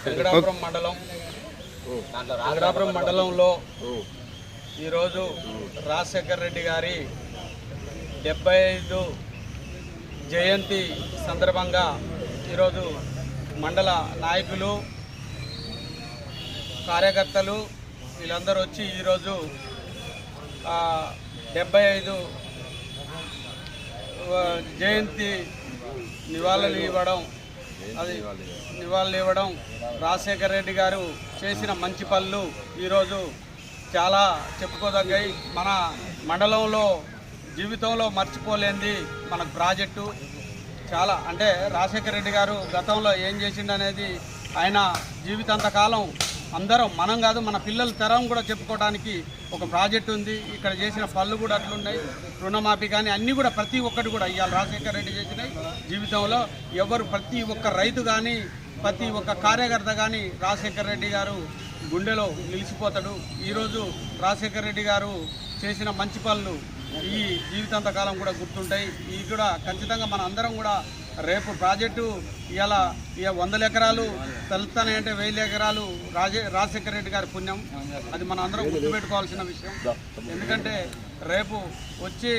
వెంకటాపురం మండలంలో ఈరోజు రాజశేఖర రెడ్డి గారి 75 జయంతి సందర్భంగా ఈరోజు మండల నాయకులు కార్యకర్తలు వీళ్ళందరూ వచ్చి ఈరోజు 75 జయంతి నివాళులు ఇవ్వడం రాజశేఖర రెడ్డి గారు చేసిన మంచి పనులు ఈరోజు చాలా చెప్పుకోదగ్గాయి. మన మండలంలో జీవితంలో మర్చిపోలేనిది మన ప్రాజెక్టు. చాలా అంటే రాజశేఖర రెడ్డి గారు గతంలో ఏం చేసిండనేది ఆయన జీవితాంతకాలం అందరం మనం కాదు మన పిల్లల తరం కూడా చెప్పుకోవడానికి ఒక ప్రాజెక్టు ఉంది. ఇక్కడ చేసిన పనులు కూడా అట్లున్నాయి. రుణమాఫీ కానీ అన్నీ కూడా ప్రతి ఒక్కటి కూడా ఇవాళ రాజశేఖర రెడ్డి చేసినాయి. జీవితంలో ఎవరు ప్రతి ఒక్క రైతు కానీ ప్రతి ఒక్క కార్యకర్త కానీ రాజశేఖర రెడ్డి గారు గుండెలో నిలిచిపోతాడు. ఈరోజు రాజశేఖర రెడ్డి గారు చేసిన మంచి పనులు ఈ జీవితాంతకాలం కూడా గుర్తుంటాయి. ఇవి కూడా ఖచ్చితంగా మన అందరం కూడా రేపు ప్రాజెక్టు ఇవాళ 100 ఎకరాలు తెలుస్తానంటే 1000 ఎకరాలు రాజశేఖర రెడ్డి గారి పుణ్యం. అది మన అందరం గుర్తుపెట్టుకోవాల్సిన విషయం. ఎందుకంటే రేపు వచ్చి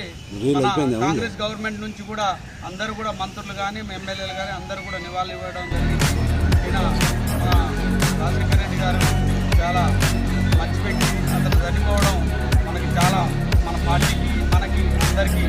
మన కాంగ్రెస్ గవర్నమెంట్ నుంచి కూడా అందరూ కూడా మంత్రులు కానీ ఎమ్మెల్యేలు కానీ అందరూ కూడా నివాళులు ఇవ్వడం జరిగింది. ఈయన రాజశేఖర రెడ్డి గారు చాలా మంచి వ్యక్తి. అతను చనిపోవడం మనకి చాలా మన పార్టీకి మనకి అందరికీ